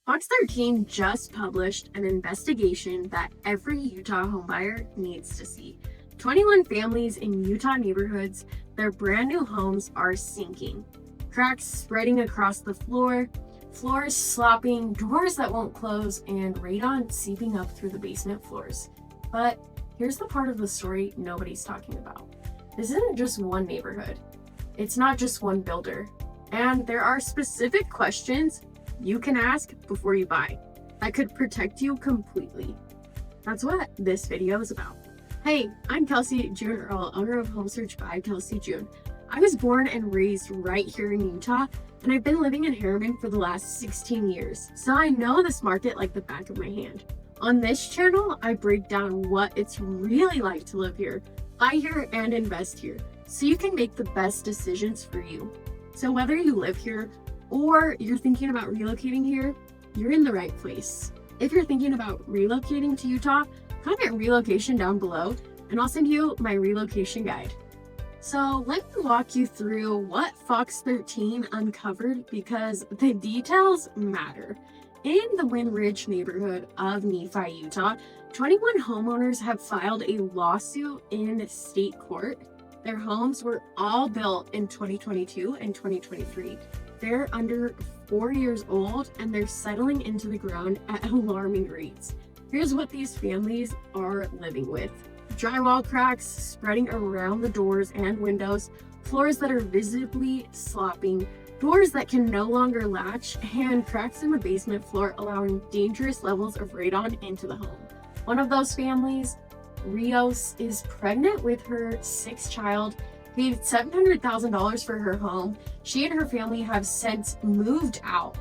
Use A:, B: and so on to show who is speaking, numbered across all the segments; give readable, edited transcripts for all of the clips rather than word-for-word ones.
A: Fox 13 just published an investigation that every Utah homebuyer needs to see. 21 families in Utah neighborhoods, their brand new homes are sinking. Cracks spreading across the floor, floors slopping, doors that won't close, and radon seeping up through the basement floors. But here's the part of the story nobody's talking about. This isn't just one neighborhood. It's not just one builder. And there are specific questions you can ask before you buy that could protect you completely. That's what this video is about. Hey, I'm Kelsey Earl, owner of Home Search by Kelsey June. I was born and raised right here in Utah, and I've been living in Harriman for the last 16 years, so I know this market like the back of my hand. On this channel, I break down what it's really like to live here, buy here, and invest here, so you can make the best decisions for you. So whether you live here or you're thinking about relocating here, you're in the right place. If you're thinking about relocating to Utah, comment relocation down below and I'll send you my relocation guide. So let me walk you through what Fox 13 uncovered because the details matter. In the Wind Ridge neighborhood of Nephi, Utah, 21 homeowners have filed a lawsuit in state court. Their homes were all built in 2022 and 2023. They're under 4 years old and they're settling into the ground at alarming rates. Here's what these families are living with. Drywall cracks spreading around the doors and windows, floors that are visibly slopping, doors that can no longer latch, and cracks in the basement floor allowing dangerous levels of radon into the home. One of those families, Rios, is pregnant with her 6th child, paid $700,000 for her home. She and her family have since moved out.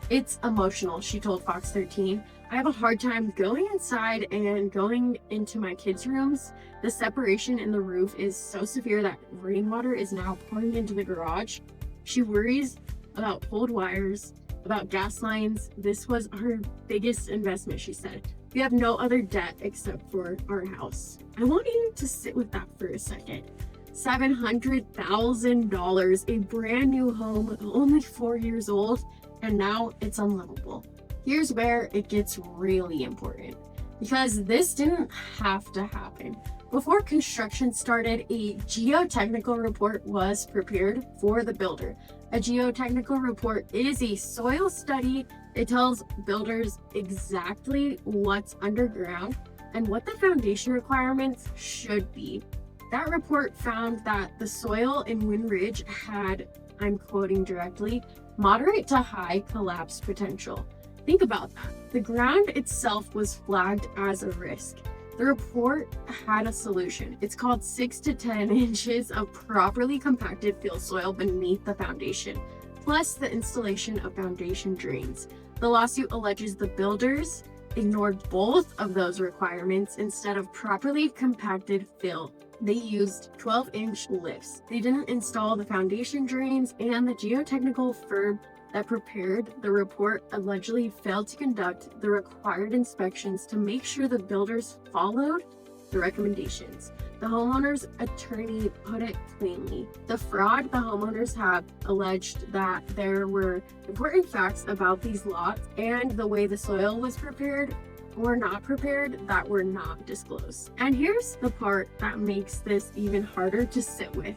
A: It's emotional, she told Fox 13. I have a hard time going inside and going into my kids' rooms. The separation in the roof is so severe that rainwater is now pouring into the garage. She worries about pulled wires, about gas lines. This was her biggest investment, she said. We have no other debt except for our house. I want you to sit with that for a second. $700,000, a brand new home, only 4 years old, and now it's unlivable. Here's where it gets really important, because this didn't have to happen. Before construction started, a geotechnical report was prepared for the builder. A geotechnical report is a soil study. It tells builders exactly what's underground and what the foundation requirements should be. That report found that the soil in Wind Ridge had, I'm quoting directly, moderate to high collapse potential. Think about that. The ground itself was flagged as a risk. The report had a solution. It's called 6 to 10 inches of properly compacted fill soil beneath the foundation, plus the installation of foundation drains. The lawsuit alleges the builders ignored both of those requirements instead of properly compacted fill. They used 12-inch lifts. They didn't install the foundation drains, and the geotechnical firm that prepared the report allegedly failed to conduct the required inspections to make sure the builders followed the recommendations. The homeowner's attorney put it plainly. The fraud the homeowners have alleged that there were important facts about these lots and the way the soil was prepared or not prepared that were not disclosed. And here's the part that makes this even harder to sit with.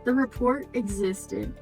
A: The report existed.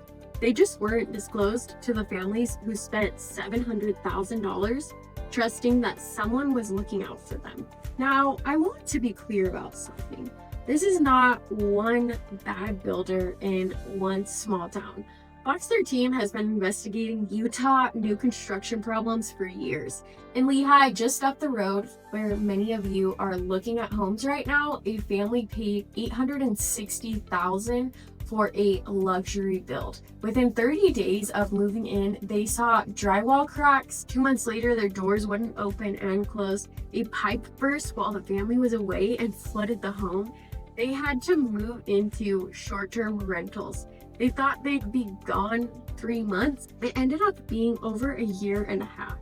A: They just weren't disclosed to the families who spent $700,000 trusting that someone was looking out for them. Now, I want to be clear about something. This is not one bad builder in one small town. Fox 13 has been investigating Utah new construction problems for years. In Lehigh, just up the road, where many of you are looking at homes right now, a family paid $860,000 for a luxury build. Within 30 days of moving in, they saw drywall cracks. 2 months later, their doors wouldn't open and close. A pipe burst while the family was away and flooded the home. They had to move into short-term rentals. They thought they'd be gone 3 months. It ended up being over a year and a half.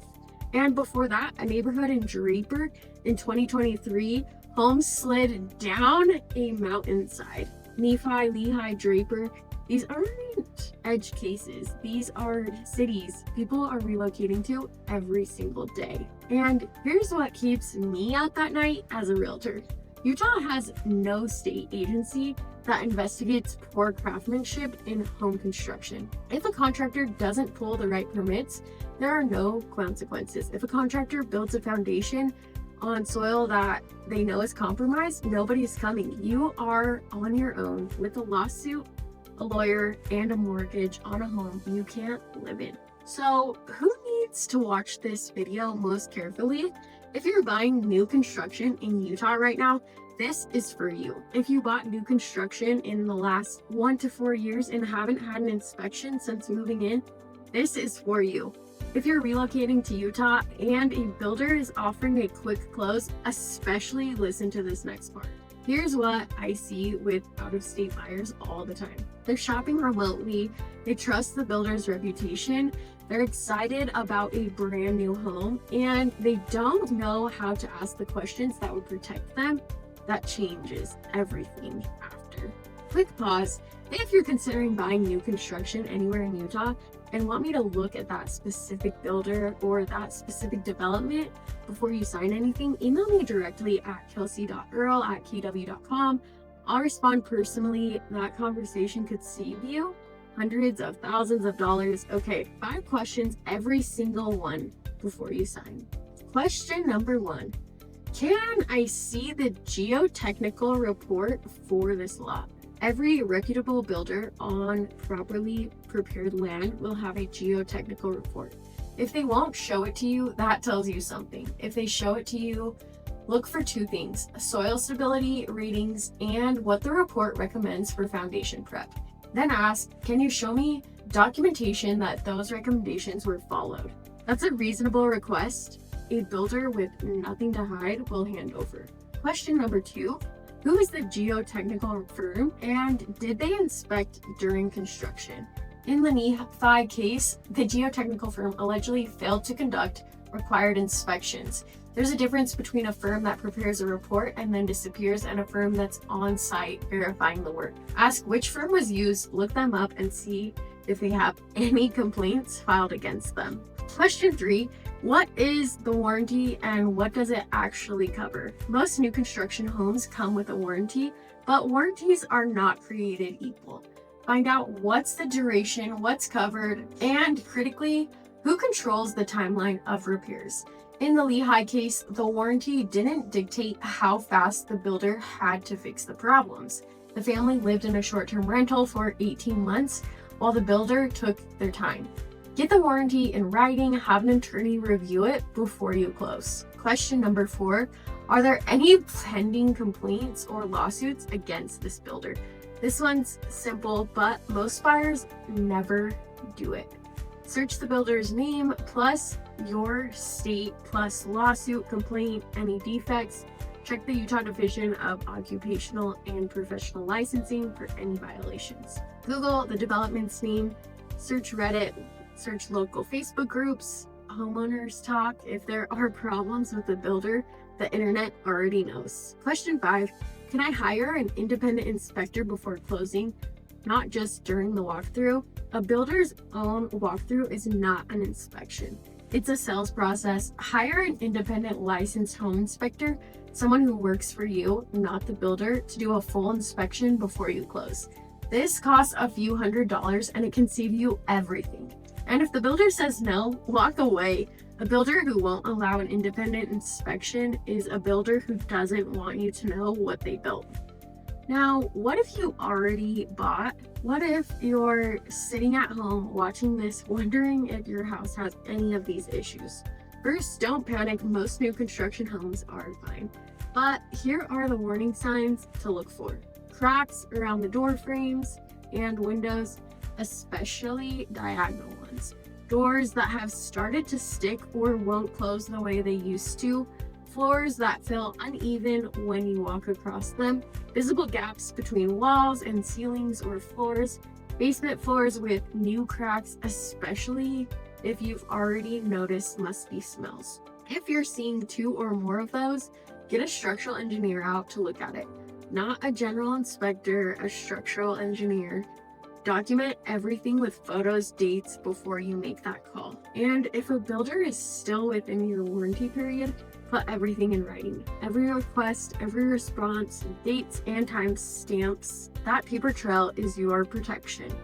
A: And before that, a neighborhood in Draper in 2023, homes slid down a mountainside. Nephi, Lehigh, Draper, These aren't edge cases. These are cities people are relocating to every single day. And here's what keeps me up at night as a realtor. Utah has no state agency that investigates poor craftsmanship in home construction. If a contractor doesn't pull the right permits, there are no consequences. If a contractor builds a foundation on soil that they know is compromised, nobody's coming. You are on your own with a lawsuit, a lawyer, and a mortgage on a home you can't live in. So who needs to watch this video most carefully? If you're buying new construction in Utah right now, this is for you. If you bought new construction in the last 1 to 4 years and haven't had an inspection since moving in, this is for you. If you're relocating to Utah and a builder is offering a quick close, especially listen to this next part. Here's what I see with out-of-state buyers all the time. They're shopping remotely, they trust the builder's reputation, they're excited about a brand new home, and they don't know how to ask the questions that would protect them. That changes everything after. Quick pause. If you're considering buying new construction anywhere in Utah and want me to look at that specific builder or that specific development before you sign anything, email me directly at kelsey.earl@kw.com. I'll respond personally. That conversation could save you hundreds of thousands of dollars. Okay, 5 questions, every single one before you sign. Question number 1. Can I see the geotechnical report for this lot? Every reputable builder on properly prepared land will have a geotechnical report. If they won't show it to you, that tells you something. If they show it to you, look for 2 things: soil stability readings and what the report recommends for foundation prep. Then ask, can you show me documentation that those recommendations were followed? That's a reasonable request. A builder with nothing to hide will hand over. Question number 2. Who is the geotechnical firm and did they inspect during construction? In the Nephi case, the geotechnical firm allegedly failed to conduct required inspections. There's a difference between a firm that prepares a report and then disappears and a firm that's on site verifying the work. Ask which firm was used, look them up, and see if they have any complaints filed against them. Question 3. What is the warranty and what does it actually cover? Most new construction homes come with a warranty, but warranties are not created equal. Find out what's the duration, what's covered, and critically, who controls the timeline of repairs. In the Lehigh case, the warranty didn't dictate how fast the builder had to fix the problems. The family lived in a short-term rental for 18 months while the builder took their time. Get the warranty in writing, have an attorney review it before you close. Question number 4, are there any pending complaints or lawsuits against this builder? This one's simple, but most buyers never do it. Search the builder's name plus your state plus lawsuit, complaint, any defects. Check the Utah Division of Occupational and Professional Licensing for any violations. Google the development's name, search Reddit, search local Facebook groups, homeowners talk. If there are problems with the builder, the internet already knows. Question 5, can I hire an independent inspector before closing? Not just during the walkthrough. A builder's own walkthrough is not an inspection. It's a sales process. Hire an independent licensed home inspector, someone who works for you, not the builder, to do a full inspection before you close. This costs a few $100s and it can save you everything. And if the builder says no, walk away. A builder who won't allow an independent inspection is a builder who doesn't want you to know what they built. Now, what if you already bought? What if you're sitting at home watching this, wondering if your house has any of these issues? First, don't panic. Most new construction homes are fine. But here are the warning signs to look for. Cracks around the door frames and windows, especially diagonal ones. Doors that have started to stick or won't close the way they used to. Floors that feel uneven when you walk across them. Visible gaps between walls and ceilings or floors. Basement floors with new cracks, especially if you've already noticed musty smells. If you're seeing 2 or more of those, get a structural engineer out to look at it. Not a general inspector, a structural engineer. Document everything with photos, dates before you make that call. And if a builder is still within your warranty period, put everything in writing. Every request, every response, dates and time stamps. That paper trail is your protection.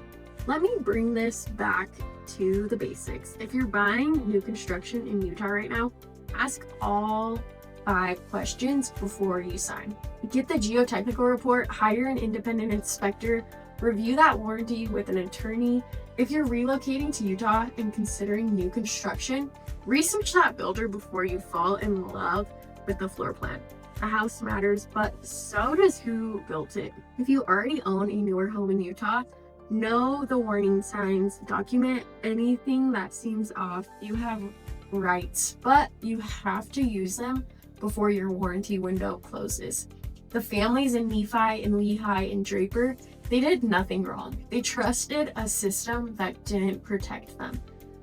A: Let me bring this back to the basics. If you're buying new construction in Utah right now, ask all 5 questions before you sign. Get the geotechnical report, hire an independent inspector, review that warranty with an attorney. If you're relocating to Utah and considering new construction, research that builder before you fall in love with the floor plan. The house matters, but so does who built it. If you already own a newer home in Utah, know the warning signs, document anything that seems off. You have rights, but you have to use them before your warranty window closes. The families in Nephi and Lehi and Draper, they did nothing wrong. They trusted a system that didn't protect them.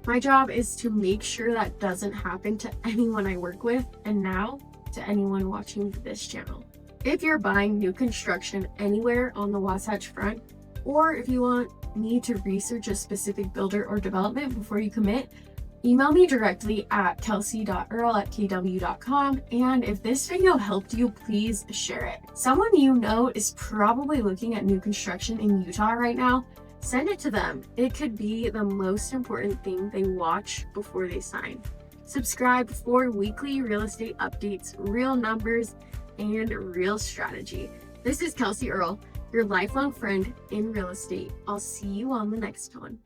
A: My job is to make sure that doesn't happen to anyone I work with, and now to anyone watching this channel. If you're buying new construction anywhere on the Wasatch Front, or if you want me to research a specific builder or development before you commit, email me directly at kelsey.earl@kw.com. And if this video helped you, please share it. Someone you know is probably looking at new construction in Utah right now. Send it to them. It could be the most important thing they watch before they sign. Subscribe for weekly real estate updates, real numbers, and real strategy. This is Kelsey Earl, your lifelong friend in real estate. I'll see you on the next one.